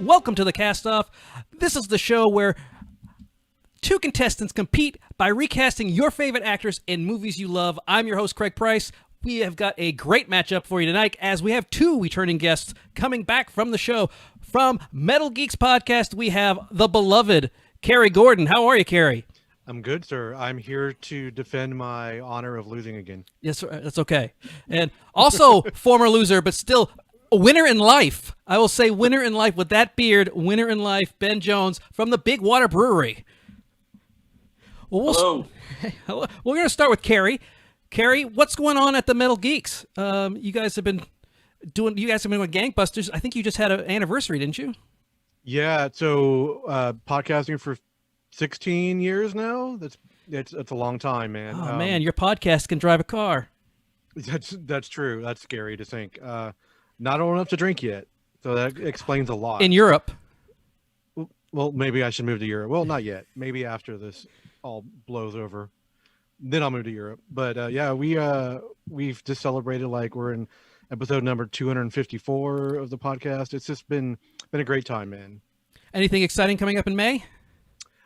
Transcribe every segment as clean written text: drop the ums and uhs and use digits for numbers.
welcome to the CastOFF. This is the show where two contestants compete by recasting your favorite actors in movies you love. I'm your host, Craig Price. We have got a great matchup for you tonight as we have two returning guests coming back from the show. From Metal Geeks Podcast, we have the beloved Cary Gordon. How are you, Cary? I'm good, sir. I'm here to defend my honor of losing again. Yes, sir. That's okay. And also former loser, but still a winner in life. I will say winner in life with that beard, winner in life, Ben Jones from the Big Water Brewery. Well, Hello. Hello. We're going to start with Cary. Cary, what's going on at the Metal Geeks? You guys have been doing gangbusters. I think you just had an anniversary, didn't you? Yeah, so podcasting for 16 years now. That's a long time, man. Oh man, your podcast can drive a car. That's true. That's scary to think. Not old enough to drink yet, so that explains a lot. In Europe. Well, maybe I should move to Europe. Well, not yet. Maybe after this all blows over, then I'll move to Europe. But yeah, we've just celebrated, like we're in episode number 254 of the podcast. It's just been a great time, man. Anything exciting coming up in May?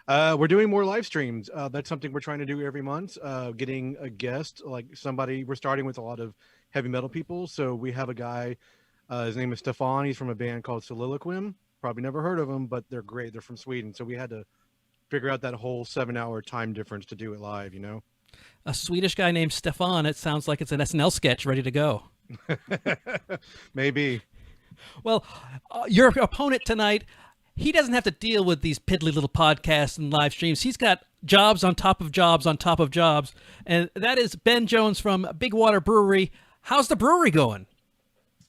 We're doing more live streams. That's something we're trying to do every month. Getting a guest, like somebody. We're starting with a lot of heavy metal people. So we have a guy. His name is Stefan. He's from a band called Soliloquim. Probably never heard of them, but they're great. They're from Sweden. So we had to figure out that whole 7-hour time difference to do it live. You know, a Swedish guy named Stefan. It sounds like it's an SNL sketch ready to go. Maybe. Well, your opponent tonight. He doesn't have to deal with these piddly little podcasts and live streams. He's got jobs on top of jobs on top of jobs. And that is Ben Jones from Big Water Brewery. How's the brewery going?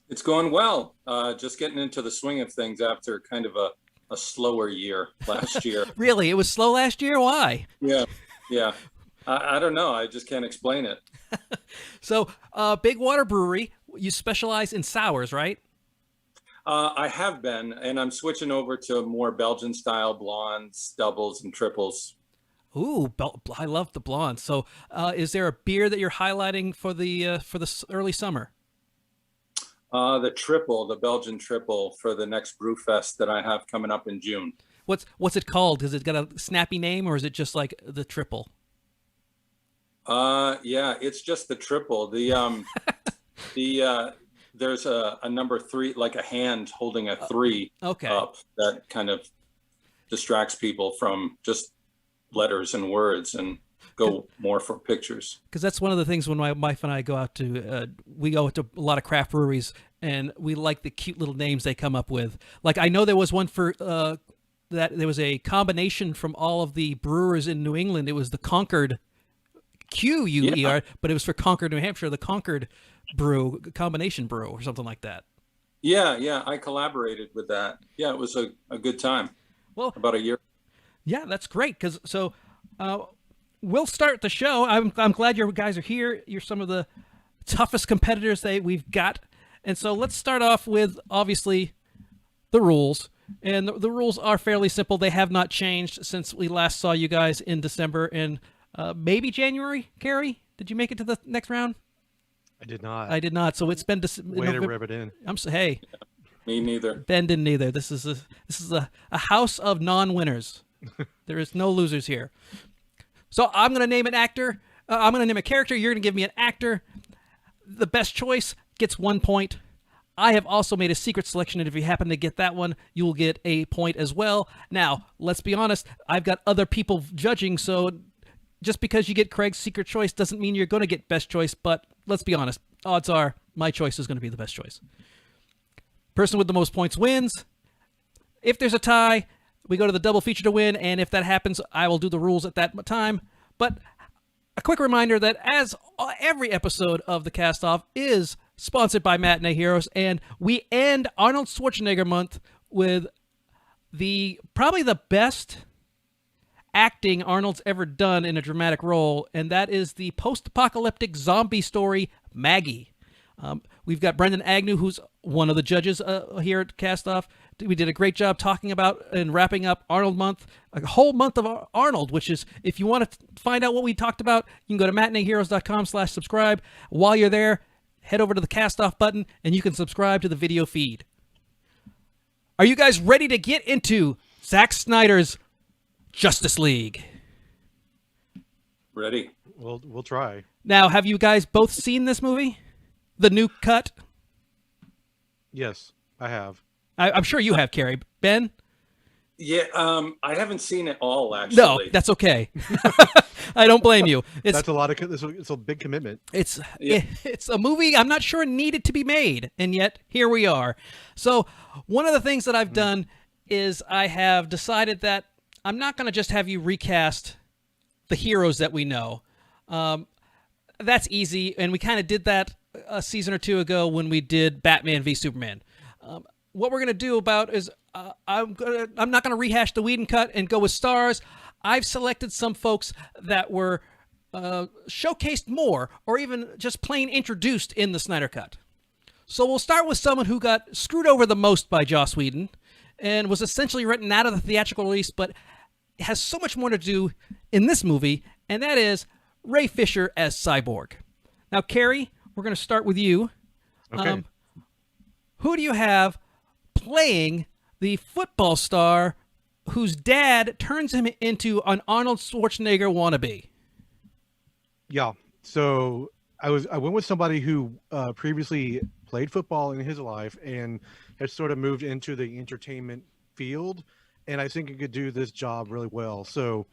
It's going well. Just getting into the swing of things after kind of a slower year last year. Really? It was slow last year? Why? Yeah. I don't know. I just can't explain it. So, Big Water Brewery, you specialize in sours, right? I have been, and I'm switching over to more Belgian-style blondes, doubles, and triples. Ooh, I love the blondes. So, is there a beer that you're highlighting for the early summer? The Belgian triple for the next brew fest that I have coming up in June. What's it called? Has it got a snappy name, or is it just like the triple? Yeah, it's just the triple. There's a number 3, like a hand holding a 3 up that kind of distracts people from just letters and words and go more for pictures. Because that's one of the things when my wife and I go out to, we go to a lot of craft breweries and we like the cute little names they come up with. Like I know there was one for that there was a combination from all of the brewers in New England. It was the Concord, Q-U-E-R, but it was for Concord, New Hampshire, the Concord brew, combination brew or something like that. Yeah, I collaborated with that. Yeah, it was a good time. Well, about a year. Yeah, that's great. Because we'll start the show. I'm glad you guys are here. You're some of the toughest competitors we've got, and so let's start off with obviously the rules. And the rules are fairly simple. They have not changed since we last saw you guys in December and maybe January. Cary, did you make it to the next round? I did not. So it's been way to rub it in. Hey, me neither. Ben didn't either. This is a house of non-winners. There is no losers here. So I'm gonna name an actor. I'm gonna name a character. You're gonna give me an actor. The best choice gets 1 point. I have also made a secret selection, and if you happen to get that one, you will get a point as well. Now, let's be honest. I've got other people judging, so just because you get Craig's secret choice doesn't mean you're going to get best choice, but let's be honest. Odds are my choice is going to be the best choice. Person with the most points wins. If there's a tie, we go to the double feature to win, and if that happens, I will do the rules at that time. But a quick reminder that as every episode of the CastOFF is sponsored by Matinee Heroes, and we end Arnold Schwarzenegger month with probably the best acting Arnold's ever done in a dramatic role, and that is the post-apocalyptic zombie story, Maggie. We've got Brendan Agnew, who's one of the judges here at CastOFF. We did a great job talking about and wrapping up Arnold month, a whole month of Arnold, which is, if you want to find out what we talked about, you can go to matineeheroes.com/subscribe. While you're there, head over to the CastOFF button, and you can subscribe to the video feed. Are you guys ready to get into Zack Snyder's Justice League? Ready. We'll try. Now, have you guys both seen this movie? The new cut? Yes, I have. I'm sure you have, Cary. Ben? Yeah, I haven't seen it all, actually. No, that's okay. I don't blame you. That's a lot of. It's a big commitment. It's a movie I'm not sure needed to be made, and yet here we are. So one of the things that I've done is I have decided that I'm not going to just have you recast the heroes that we know. That's easy, and we kind of did that a season or two ago when we did Batman v Superman. What we're going to do is I'm not going to rehash the Whedon cut and go with stars. I've selected some folks that were showcased more or even just plain introduced in the Snyder cut. So we'll start with someone who got screwed over the most by Joss Whedon and was essentially written out of the theatrical release, but has so much more to do in this movie, and that is Ray Fisher as Cyborg. Now, Cary, we're going to start with you. Okay. Who do you have playing the football star whose dad turns him into an Arnold Schwarzenegger wannabe? Yeah. So I went with somebody who previously played football in his life and has sort of moved into the entertainment field, and I think he could do this job really well. So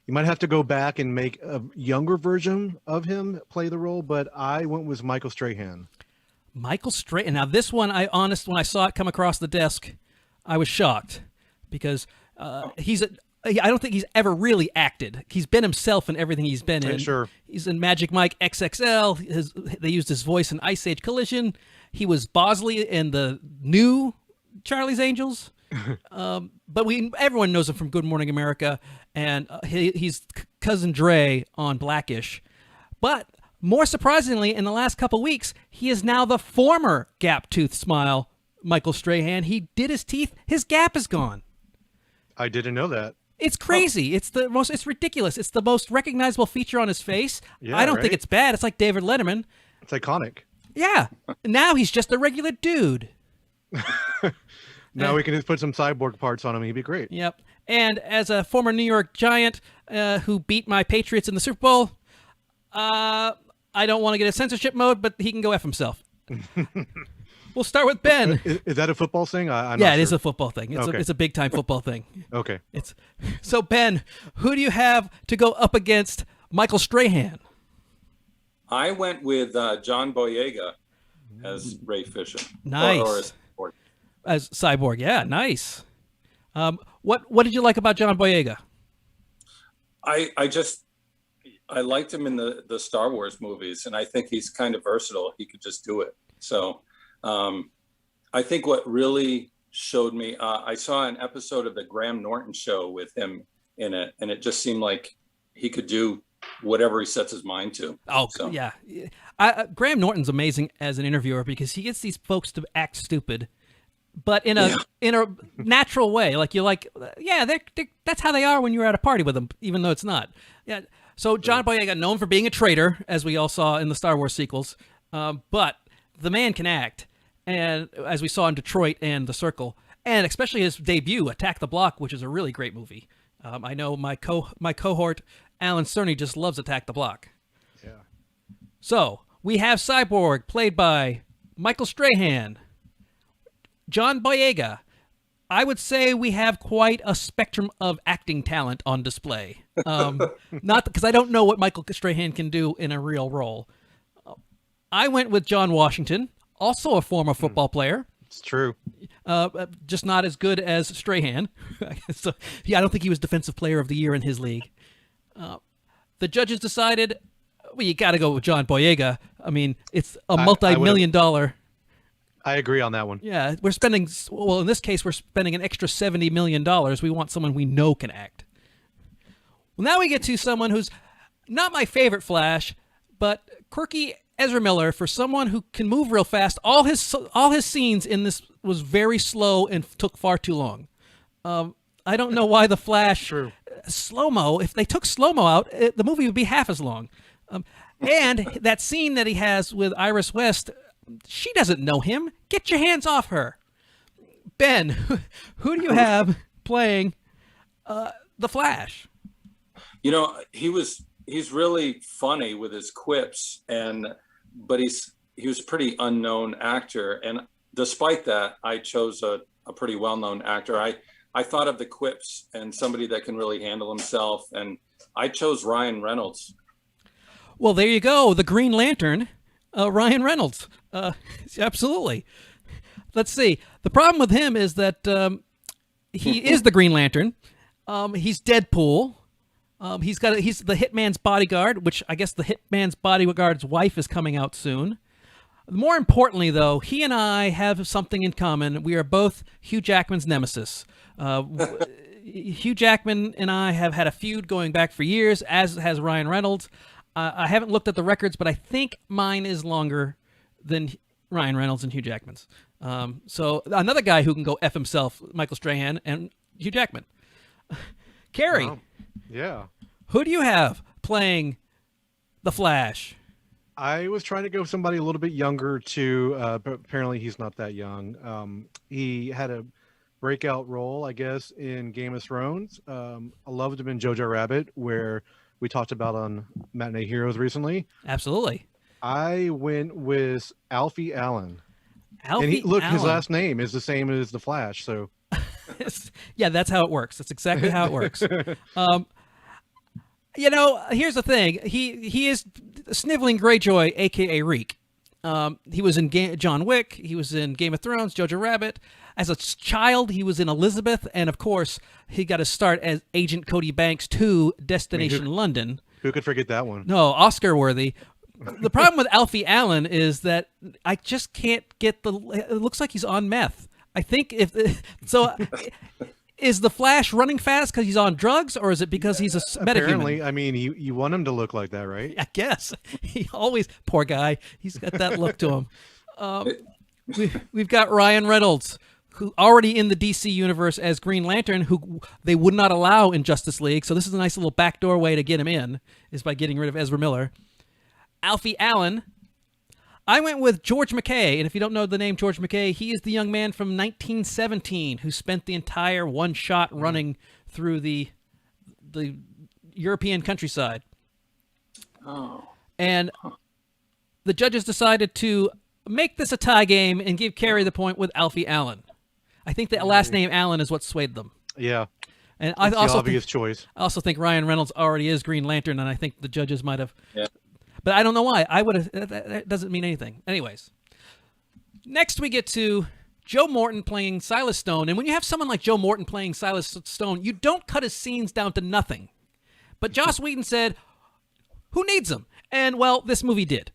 you might have to go back and make a younger version of him play the role, but I went with Michael Strahan. Michael Strahan. Now, this one, when I saw it come across the desk, I was shocked because I don't think he's ever really acted. He's been himself in everything he's been in. Sure. He's in Magic Mike XXL. They used his voice in Ice Age Collision. He was Bosley in the new Charlie's Angels. But everyone knows him from Good Morning America, and he's Cousin Dre on Blackish. But more surprisingly, in the last couple weeks, he is now the former gap-toothed smile Michael Strahan. He did his teeth. His gap is gone. I didn't know that. It's crazy. It's ridiculous. It's the most recognizable feature on his face. Yeah, I don't right? think it's bad. It's like David Letterman. It's iconic. Yeah. Now he's just a regular dude. Now we can just put some cyborg parts on him. He'd be great. Yep. And as a former New York Giant who beat my Patriots in the Super Bowl, I don't want to get a censorship mode, but he can go F himself. We'll start with Ben. Is that a football thing? I'm yeah, not it sure. is a football thing. It's a big time football thing. Okay. So Ben, who do you have to go up against Michael Strahan? I went with John Boyega as Ray Fisher. Nice. As Cyborg, yeah, nice. What did you like about John Boyega? I liked him in the Star Wars movies, and I think he's kind of versatile. He could just do it. So I think what really showed me, I saw an episode of the Graham Norton show with him in it, and it just seemed like he could do whatever he sets his mind to. Oh, so. Yeah. Graham Norton's amazing as an interviewer because he gets these folks to act stupid, but in a natural way. Like you're like, yeah, that's how they are when you're at a party with them, even though it's not. Yeah. So John Boyega, known for being a traitor, as we all saw in the Star Wars sequels, but the man can act, and as we saw in Detroit and The Circle, and especially his debut, Attack the Block, which is a really great movie. I know my cohort, Alan Cerny, just loves Attack the Block. Yeah. So we have Cyborg, played by Michael Strahan. John Boyega. I would say we have quite a spectrum of acting talent on display. Not because I don't know what Michael Strahan can do in a real role. I went with John Washington, also a former football player. It's true. Just not as good as Strahan. So, yeah, I don't think he was Defensive Player of the Year in his league. The judges decided, well, you got to go with John Boyega. I mean, it's a multi-million-dollar. I agree on that one. Yeah, we're spending, well, in this case, we're spending an extra $70 million. We want someone we know can act. Well, now we get to someone who's not my favorite Flash, but quirky Ezra Miller. For someone who can move real fast, all his scenes in this was very slow and took far too long. I don't know why the Flash slow-mo, if they took slow-mo out, the movie would be half as long. And that scene that he has with Iris West, she doesn't know him. Get your hands off her. Ben, who do you have playing the Flash? You know, he's really funny with his quips, but he was a pretty unknown actor, and despite that, I chose a pretty well-known actor. I thought of the quips and somebody that can really handle himself, and I chose Ryan Reynolds. Well, there you go, the Green Lantern, Ryan Reynolds. Absolutely. Let's see. The problem with him is that he is the Green Lantern. He's Deadpool. He's the Hitman's bodyguard, which I guess the Hitman's bodyguard's wife is coming out soon. More importantly, though, he and I have something in common. We are both Hugh Jackman's nemesis. Hugh Jackman and I have had a feud going back for years, as has Ryan Reynolds. I haven't looked at the records, but I think mine is longer than Ryan Reynolds and Hugh Jackman's. So another guy who can go F himself, Michael Strahan and Hugh Jackman. Cary. Yeah. Who do you have playing the Flash? I was trying to go with somebody a little bit younger too, but apparently he's not that young. He had a breakout role, I guess, in Game of Thrones. I loved him in Jojo Rabbit, where we talked about on Matinee Heroes recently. Absolutely. I went with Alfie Allen. Allen. His last name is the same as the Flash, so. Yeah, that's how it works. That's exactly how it works. You know, here's the thing. He is Sniveling Greyjoy, a.k.a. Reek. He was in John Wick. He was in Game of Thrones, Jojo Rabbit. As a child, he was in Elizabeth. And, of course, he got his start as Agent Cody Banks 2, Destination London. Who could forget that one? No, Oscar-worthy. The problem with Alfie Allen is that I just can't get it looks like he's on meth. I think is the Flash running fast because he's on drugs, or is it because he's a metahuman? Apparently, I mean, you want him to look like that, right? I guess. He always, poor guy, he's got that look to him. We've got Ryan Reynolds, who already in the DC universe as Green Lantern, who they would not allow in Justice League. So this is a nice little backdoor way to get him in, is by getting rid of Ezra Miller. Alfie Allen. I went with George McKay, and if you don't know the name George McKay, he is the young man from 1917 who spent the entire one shot running through the European countryside. Oh. And the judges decided to make this a tie game and give Cary the point with Alfie Allen. I think the last name Allen is what swayed them. Yeah. And I also obvious choice. I also think Ryan Reynolds already is Green Lantern, and I think the judges might have. Yeah. But I don't know why. I would have. That doesn't mean anything. Anyways, next we get to Joe Morton playing Silas Stone, and when you have someone like Joe Morton playing Silas Stone, you don't cut his scenes down to nothing. But Joss Whedon said, "Who needs him?" And well, this movie did.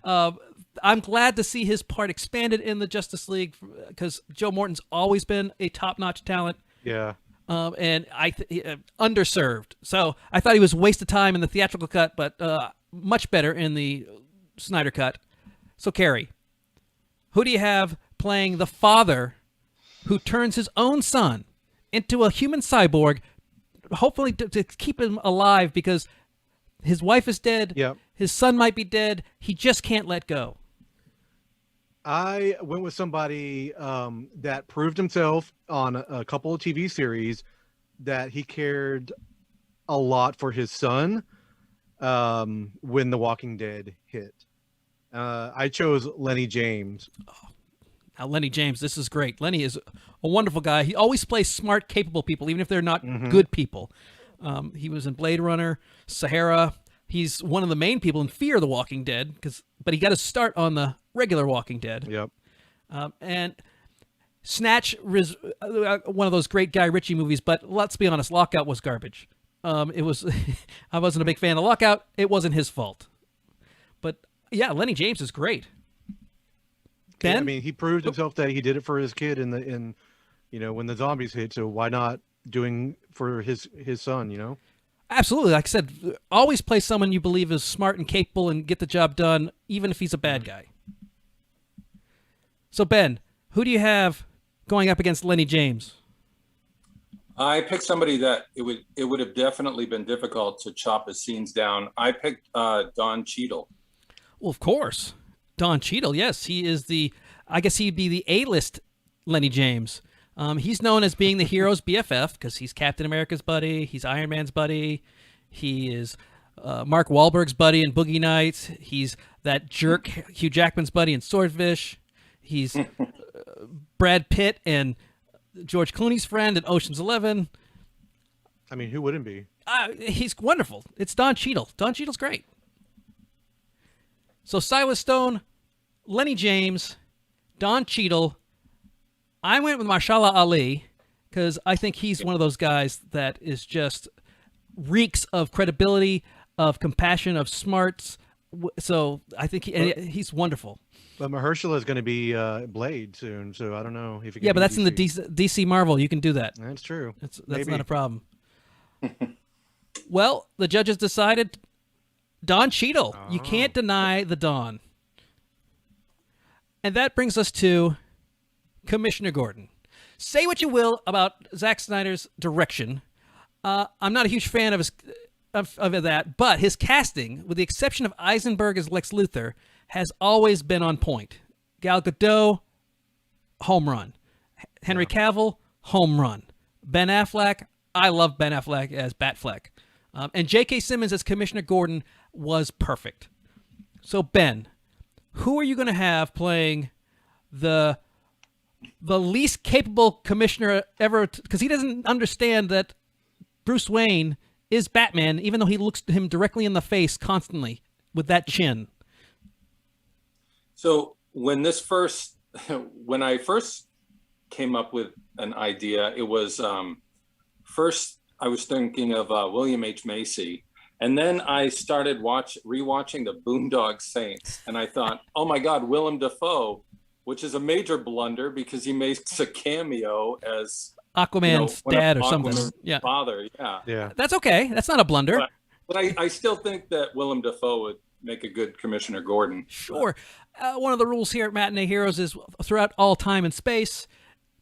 I'm glad to see his part expanded in the Justice League because Joe Morton's always been a top-notch talent. Yeah. And underserved. So I thought he was a waste of time in the theatrical cut, but much better in the Snyder cut. So, Cary, who do you have playing the father who turns his own son into a human cyborg, hopefully to keep him alive because his wife is dead, Yep. His son might be dead, he just can't let go? I went with somebody that proved himself on a couple of TV series that he cared a lot for his son when The Walking Dead hit. I chose Lenny James. Now, Lenny James, this is great. Lenny is a wonderful guy. He always plays smart, capable people, even if they're not good people. He was in Blade Runner, Sahara. He's one of the main people in Fear the Walking Dead, but he got his start on the regular Walking Dead. Yep. And Snatch was one of those great Guy Ritchie movies, but let's be honest, Lockout was garbage. It was. I wasn't a big fan of Lockout. It wasn't his fault. But yeah, Lenny James is great. Ben? I mean, he proved himself that he did it for his kid in when the zombies hit. So why not doing for his son? Absolutely. Like I said, always play someone you believe is smart and capable and get the job done, even if he's a bad guy. So, Ben, who do you have going up against Lenny James? I picked somebody that it would have definitely been difficult to chop his scenes down. I picked Don Cheadle. Well, of course. Don Cheadle, yes. He is I guess he'd be the A-list Lenny James. He's known as being the hero's BFF because he's Captain America's buddy. He's Iron Man's buddy. He is Mark Wahlberg's buddy in Boogie Nights. He's that jerk Hugh Jackman's buddy in Swordfish. He's Brad Pitt and George Clooney's friend in Ocean's 11. I mean, who wouldn't be? He's wonderful. It's Don Cheadle. Don Cheadle's great. So Silas Stone, Lenny James, Don Cheadle. I went with Mahershala Ali because I think he's one of those guys that is just reeks of credibility, of compassion, of smarts. So I think he's wonderful. But Mahershala is going to be Blade soon, so I don't know if he can. Yeah, but that's in the DC Marvel. You can do that. That's true. That's not a problem. Well, the judges decided Don Cheadle. You can't deny the Don. And that brings us to Commissioner Gordon. Say what you will about Zack Snyder's direction. I'm not a huge fan of that, but his casting, with the exception of Eisenberg as Lex Luthor, has always been on point. Gal Gadot, home run. Henry Cavill, home run. Ben Affleck, I love Ben Affleck as Batfleck. And J.K. Simmons as Commissioner Gordon was perfect. So, Ben, who are you going to have playing the least capable commissioner ever? Because he doesn't understand that Bruce Wayne is Batman, even though he looks him directly in the face constantly with that chin. So when I first came up with an idea, it was first I was thinking of William H. Macy, and then I started rewatching the Boondock Saints, and I thought, oh my God, Willem Dafoe, which is a major blunder because he makes a cameo as Aquaman's dad or something. Yeah, father. Yeah. That's okay. That's not a blunder. But I still think that Willem Dafoe would make a good Commissioner Gordon. Sure. One of the rules here at Matinee Heroes is throughout all time and space,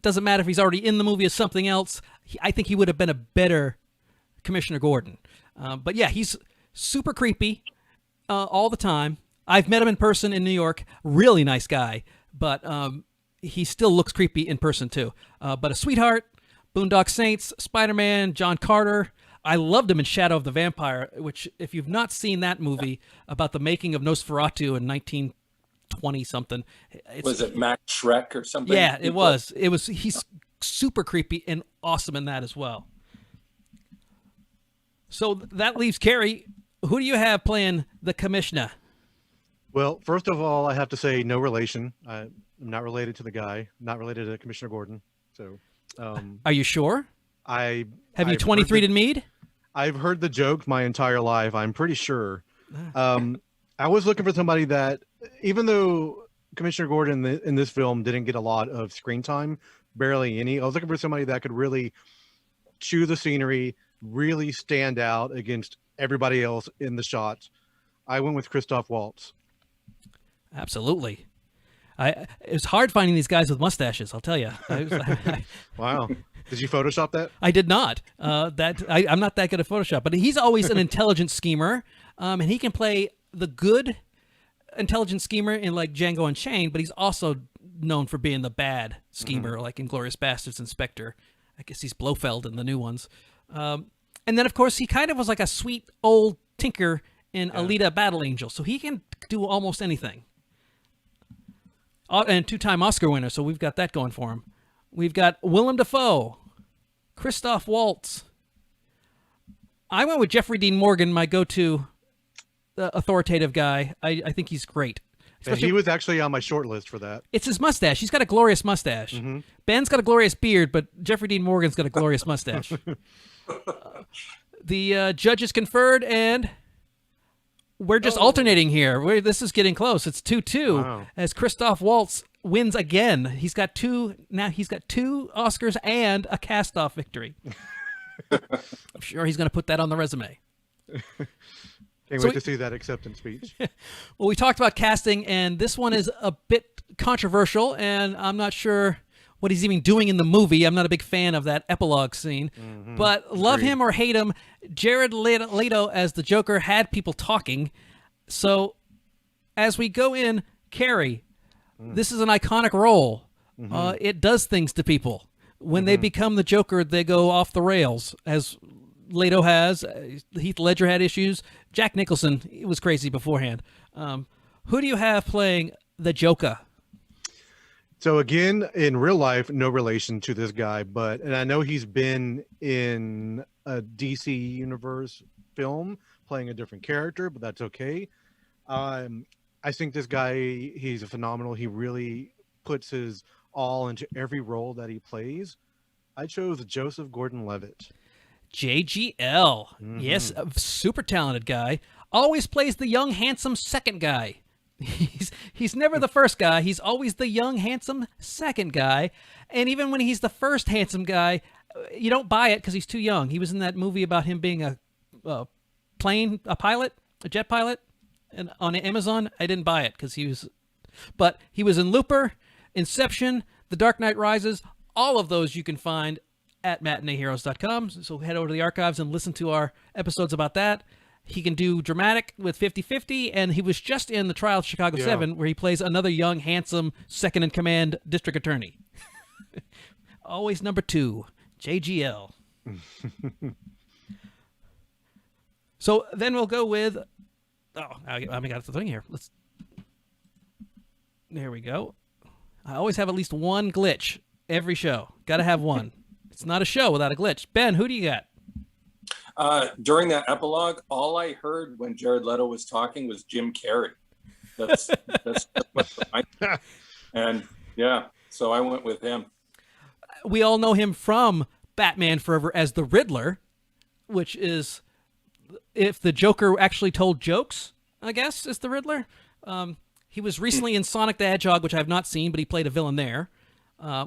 doesn't matter if he's already in the movie as something else, I think he would have been a better Commissioner Gordon. But yeah, he's super creepy all the time. I've met him in person in New York. Really nice guy. But he still looks creepy in person too. But a sweetheart, Boondock Saints, Spider-Man, John Carter. I loved him in Shadow of the Vampire, which, if you've not seen that movie about the making of Nosferatu in 1920-something. Was it Max Schreck or something? Yeah, it was. He's super creepy and awesome in that as well. So that leaves Cary. Who do you have playing the Commissioner? Well, first of all, I have to say no relation. I'm not related to the guy, not related to Commissioner Gordon. So, are you sure? Have you 23'd Mead? I've heard the joke my entire life. I'm pretty sure. I was looking for somebody that, even though Commissioner Gordon in this film didn't get a lot of screen time, barely any, I was looking for somebody that could really chew the scenery, really stand out against everybody else in the shots. I went with Christoph Waltz. Absolutely. It was hard finding these guys with mustaches, I'll tell you. Wow. Did you Photoshop that? I did not. I'm not that good at Photoshop, but he's always an intelligent schemer, and he can play the good intelligent schemer in like Django Unchained, but he's also known for being the bad schemer, like in Inglourious Basterds and Spectre. I guess he's Blofeld in the new ones. And then, of course, he kind of was like a sweet old tinker in Alita Battle Angel, so he can do almost anything. And two-time Oscar winner, so we've got that going for him. We've got Willem Dafoe, Christoph Waltz. I went with Jeffrey Dean Morgan, my go-to authoritative guy. I think he's great. And he was actually on my short list for that. It's his mustache. He's got a glorious mustache. Mm-hmm. Ben's got a glorious beard, but Jeffrey Dean Morgan's got a glorious mustache. The judges conferred, and we're just alternating here. This is getting close. It's 2-2 as Christoph Waltz wins again. He's got two Oscars and a cast-off victory. I'm sure he's going to put that on the resume. Can't wait to see that acceptance speech. Well, we talked about casting, and this one is a bit controversial, and I'm not sure what he's even doing in the movie. I'm not a big fan of that epilogue scene. Mm-hmm. But love him or hate him, Jared Leto as the Joker had people talking. So as we go in, Cary, this is an iconic role. It does things to people. When they become the Joker, they go off the rails, as Leto has. Heath Ledger had issues. Jack Nicholson, he was crazy beforehand. Who do you have playing the Joker? So again, in real life, no relation to this guy, and I know he's been in a DC Universe film playing a different character, but that's okay. I think this guy, he's a phenomenal. He really puts his all into every role that he plays. I chose Joseph Gordon-Levitt. JGL. Yes, a super talented guy. Always plays the young, handsome second guy. He's never the first guy. He's always the young, handsome second guy. And even when he's the first handsome guy, you don't buy it because he's too young. He was in that movie about him being a jet pilot, and on Amazon. I didn't buy it because he was in Looper, Inception, The Dark Knight Rises. All of those you can find at matineeheroes.com. So head over to the archives and listen to our episodes about that. He can do dramatic with 50-50, and he was just in The Trial of Chicago 7, where he plays another young, handsome, second-in-command district attorney. Always number 2, JGL. So then we'll go with... Oh, I got the thing here. There we go. I always have at least one glitch every show. Got to have one. It's not a show without a glitch. Ben, who do you got? During that epilogue, all I heard when Jared Leto was talking was Jim Cary. That's and yeah, so I went with him. We all know him from Batman Forever as the Riddler, which is if the Joker actually told jokes, I guess, is the Riddler. He was recently in Sonic the Hedgehog, which I have not seen, but he played a villain there.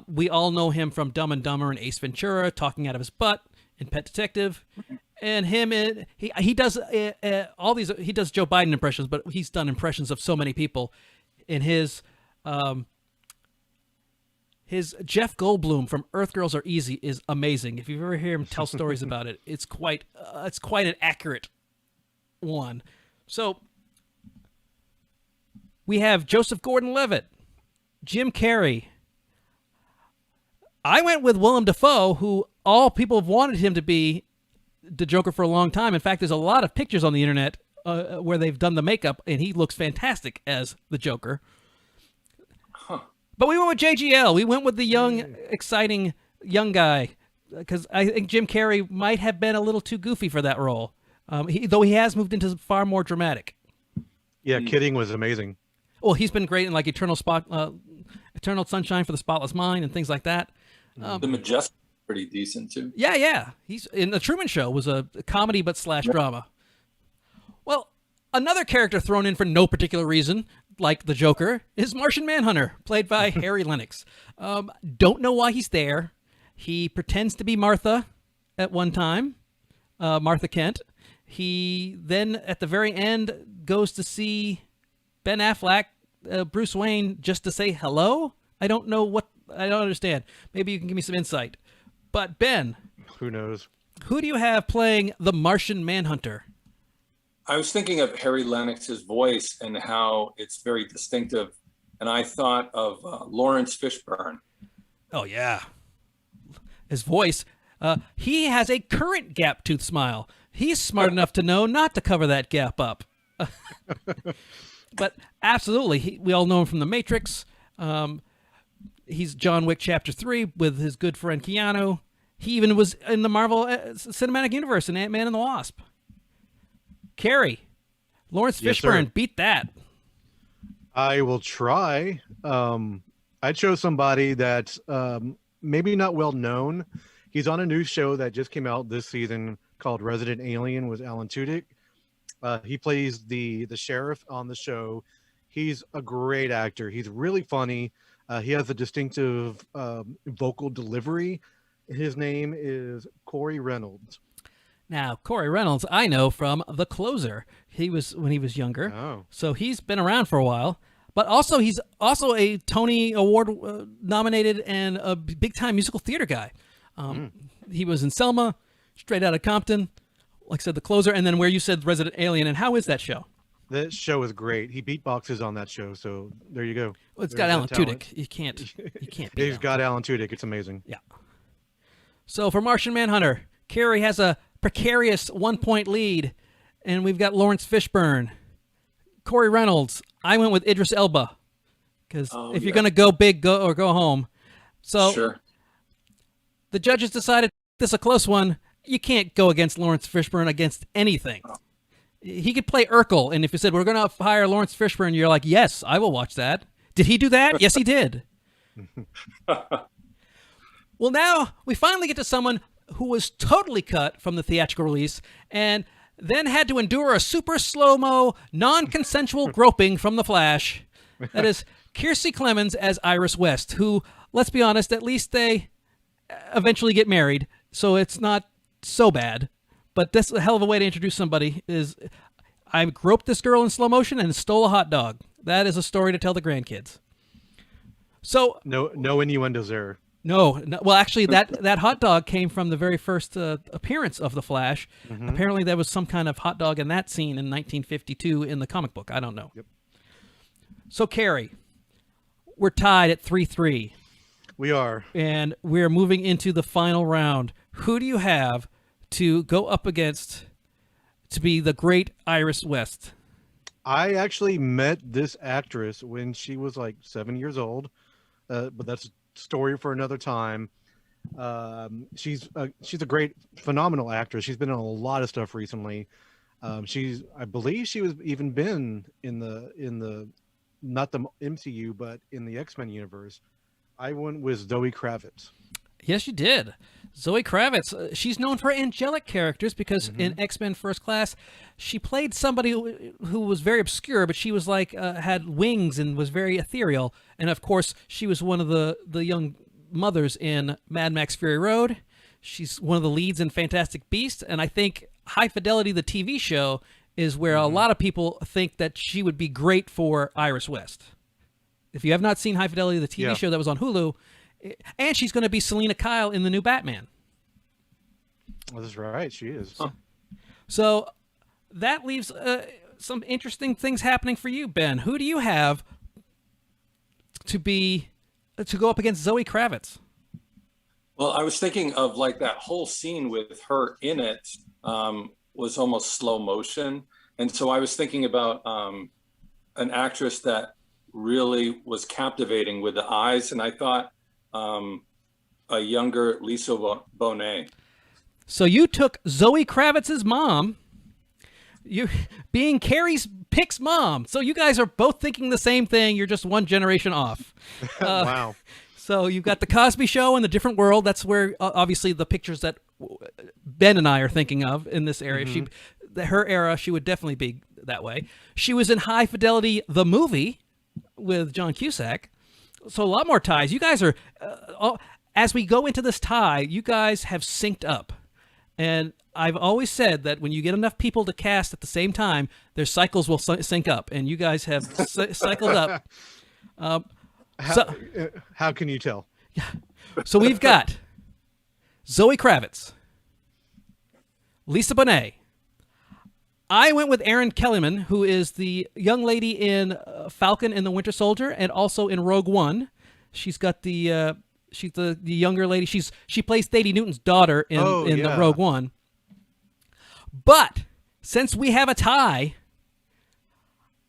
We all know him from Dumb and Dumber and Ace Ventura, talking out of his butt in Pet Detective. And he does all these. He does Joe Biden impressions, but he's done impressions of so many people. In his Jeff Goldblum from Earth Girls Are Easy is amazing. If you ever hear him tell stories about it, it's quite an accurate one. So we have Joseph Gordon-Levitt, Jim Carrey. I went with Willem Dafoe, who all people have wanted him to be the Joker for a long time. In fact, there's a lot of pictures on the internet where they've done the makeup, and he looks fantastic as the Joker. Huh. But we went with JGL. We went with the young, exciting young guy, because I think Jim Carrey might have been a little too goofy for that role, though he has moved into far more dramatic. Yeah, Kidding was amazing. Well, he's been great in like Eternal Sunshine for the Spotless Mind and things like that. The Majestic. Pretty decent too. Yeah. He's in The Truman Show, was a comedy but / drama. Well, another character thrown in for no particular reason, like the Joker, is Martian Manhunter, played by Harry Lennox. Don't know why he's there. He pretends to be Martha at one time, Martha Kent. He then, at the very end, goes to see Ben Affleck, Bruce Wayne, just to say hello. I don't understand. Maybe you can give me some insight. But Ben, who knows? Who do you have playing the Martian Manhunter? I was thinking of Harry Lennox's voice and how it's very distinctive, and I thought of Lawrence Fishburne. Oh yeah, his voice. He has a current gap tooth smile. He's smart enough to know not to cover that gap up. But absolutely, we all know him from The Matrix. He's John Wick Chapter 3 with his good friend Keanu. He even was in the Marvel Cinematic Universe in Ant-Man and the Wasp. Cary, Lawrence Fishburne, sir. Beat that. I will try. I chose somebody that's maybe not well known. He's on a new show that just came out this season called Resident Alien with Alan Tudyk. He plays the sheriff on the show. He's a great actor. He's really funny. He has a distinctive vocal delivery. His name is Corey Reynolds. Now, Corey Reynolds, I know from The Closer. He was when he was younger. Oh. So he's been around for a while. But also, he's also a Tony Award nominated and a big-time musical theater guy. He was in Selma, Straight Outta Compton, like I said, The Closer, and then where you said Resident Alien. And how is that show? That show is great. He beatboxes on that show, so there you go. Well, it's There's got Alan that talent. Tudyk. You can't beat He's Alan got Tudyk. Alan Tudyk. It's amazing. Yeah. So for Martian Manhunter, Cary has a precarious 1-point lead, and we've got Lawrence Fishburne, Corey Reynolds. I went with Idris Elba because if you're going to go big, go home. So Sure. the judges decided this is a close one. You can't go against Lawrence Fishburne against anything. He could play Urkel, and if you said, we're going to hire Lawrence Fishburne, you're like, yes, I will watch that. Did he do that? Yes, he did. Well, now we finally get to someone who was totally cut from the theatrical release and then had to endure a super slow-mo, non-consensual groping from The Flash. That is Kiersey Clemons as Iris West, who, let's be honest, at least they eventually get married, so it's not so bad. But that's a hell of a way to introduce somebody is I groped this girl in slow motion and stole a hot dog. That is a story to tell the grandkids. So no innuendos there. No, well, actually, that hot dog came from the very first appearance of the Flash. Mm-hmm. Apparently, there was some kind of hot dog in that scene in 1952 in the comic book. I don't know. Yep. So, Cary, we're tied at 3-3. We are, and we're moving into the final round. Who do you have to go up against to be the great Iris West? I actually met this actress when she was like 7 years old, but that's a story for another time. She's a great, phenomenal actress. She's been in a lot of stuff recently. I believe she was even been in the not the MCU, but in the X-Men universe. I went with Zoe Kravitz. Yes, you did. Zoe Kravitz. She's known for angelic characters because in X-Men First Class, she played somebody who was very obscure, but she was like had wings and was very ethereal. And of course, she was one of the young mothers in Mad Max Fury Road. She's one of the leads in Fantastic Beasts, and I think High Fidelity, the TV show, is where a lot of people think that she would be great for Iris West. If you have not seen High Fidelity, the TV show that was on Hulu. And she's going to be Selena Kyle in the new Batman. Well, that's right. She is. Huh. So that leaves some interesting things happening for you, Ben. Who do you have to go up against Zoe Kravitz? Well, I was thinking of like that whole scene with her in it was almost slow motion. And so I was thinking about an actress that really was captivating with the eyes. And I thought, a younger Lisa Bonet. So you took Zoe Kravitz's mom, you being Cary's pick's mom. So you guys are both thinking the same thing. You're just one generation off. Wow. So you've got the Cosby Show and the Different World. That's where obviously the pictures that Ben and I are thinking of in this area. Her era, she would definitely be that way. She was in High Fidelity, the movie, with John Cusack. So a lot more ties. You guys are, as we go into this tie, you guys have synced up. And I've always said that when you get enough people to cast at the same time, their cycles will sync up. And you guys have cycled up. How can you tell? So we've got Zoe Kravitz, Lisa Bonet. I went with Erin Kellyman, who is the young lady in Falcon and the Winter Soldier, and also in Rogue One. She's got she's the younger lady. She plays Thady Newton's daughter in the Rogue One. But since we have a tie,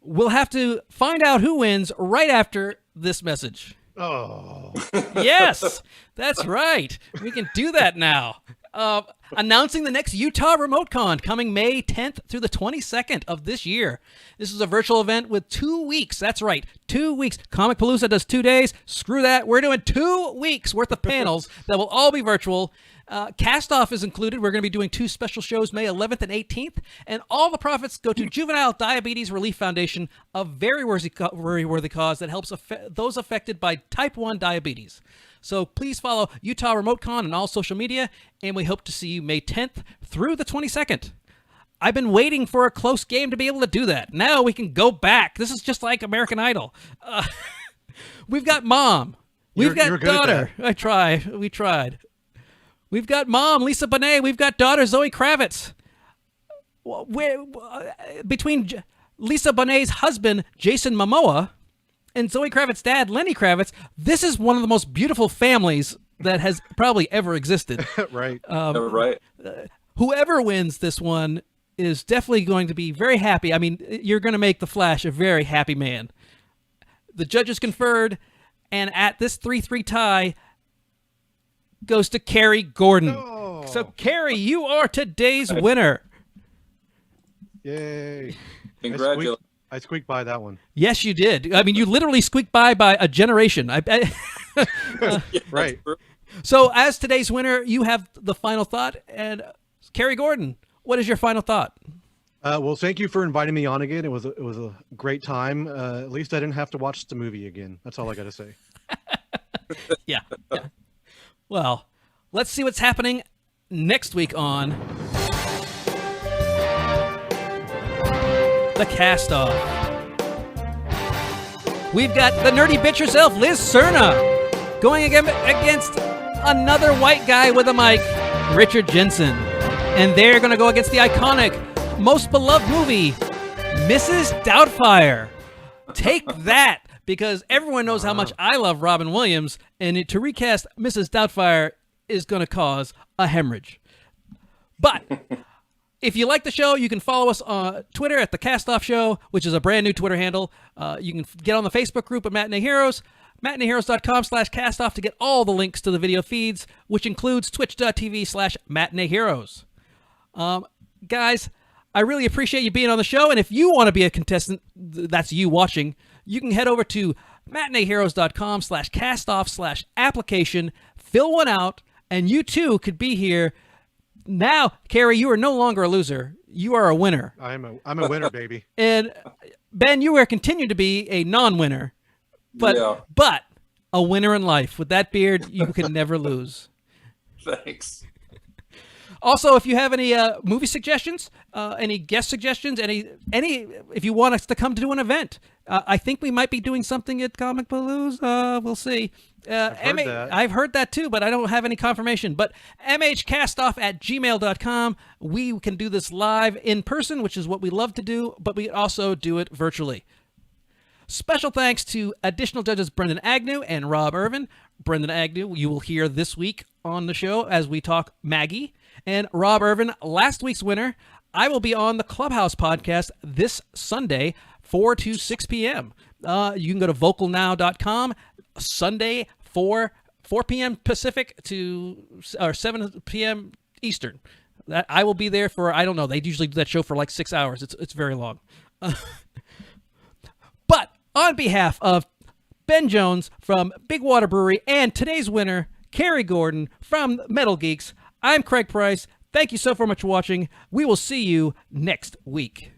we'll have to find out who wins right after this message. Oh, yes, that's right. We can do that now. Announcing the next Utah RemoteCon coming May 10th through the 22nd of this year. This is a virtual event with 2 weeks. That's right, 2 weeks. Comicpalooza does 2 days. Screw that. We're doing 2 weeks worth of panels that will all be virtual. CastOFF is included. We're going to be doing 2 special shows May 11th and 18th. And all the profits go to Juvenile Diabetes Relief Foundation, a very worthy cause that helps those affected by type 1 diabetes. So please follow Utah RemoteCon on all social media, and we hope to see you May 10th through the 22nd. I've been waiting for a close game to be able to do that. Now we can go back. This is just like American Idol. We've got mom. We've got daughter. We tried. We've got mom, Lisa Bonet. We've got daughter, Zoe Kravitz. Between Lisa Bonet's husband, Jason Momoa, and Zoe Kravitz's dad, Lenny Kravitz. This is one of the most beautiful families that has probably ever existed. Right. Right. Whoever wins this one is definitely going to be very happy. I mean, you're going to make the Flash a very happy man. The judges conferred, and at this 3-3 tie goes to Cary Gordon. Oh. So, Cary, you are today's winner. Yay. Congratulations. I squeaked by that one. Yes, you did. I mean, you literally squeaked by a generation. Right. So, as today's winner, you have the final thought. And Cary Gordon, what is your final thought? Well, thank you for inviting me on again. It was a great time. At least I didn't have to watch the movie again. That's all I got to say. Yeah. Well, let's see what's happening next week on the CastOFF. We've got the nerdy bitch herself, Liz Cerna, going against another white guy with a mic, Richard Jensen. And they're going to go against the iconic, most beloved movie, Mrs. Doubtfire. Take that, because everyone knows how much I love Robin Williams, and to recast Mrs. Doubtfire is going to cause a hemorrhage. But if you like the show, you can follow us on Twitter at the CastOFF Show, which is a brand new Twitter handle. You can get on the Facebook group at Matinee Heroes, matineeheroes.com/castoff to get all the links to the video feeds, which includes twitch.tv/Matinee Heroes. Guys, I really appreciate you being on the show, and if you want to be a contestant, that's you watching, you can head over to matineeheroes.com/castoff/application, fill one out, and you too could be here. Now, Cary, you are no longer a loser. You are a winner. I'm a winner, baby. And Ben, you are continuing to be a non-winner, but a winner in life. With that beard, you can never lose. Thanks. Also, if you have any movie suggestions, any guest suggestions, any, if you want us to come to do an event, I think we might be doing something at Comic Palooza. We'll see. I've heard that too, but I don't have any confirmation. But mhcastoff@gmail.com. We can do this live in person, which is what we love to do, but we also do it virtually. Special thanks to additional judges Brendan Agnew and Rob Irvin. Brendan Agnew, you will hear this week on the show as we talk Maggie. And Rob Irvin, last week's winner. I will be on the Clubhouse podcast this Sunday, 4 to 6 p.m. You can go to vocalnow.com Sunday, 4 p.m. Pacific or 7 p.m. Eastern. I will be there for, I don't know, they usually do that show for like 6 hours. It's very long. But on behalf of Ben Jones from Big Water Brewery and today's winner, Cary Gordon from Metal Geeks, I'm Craig Price. Thank you so much for watching. We will see you next week.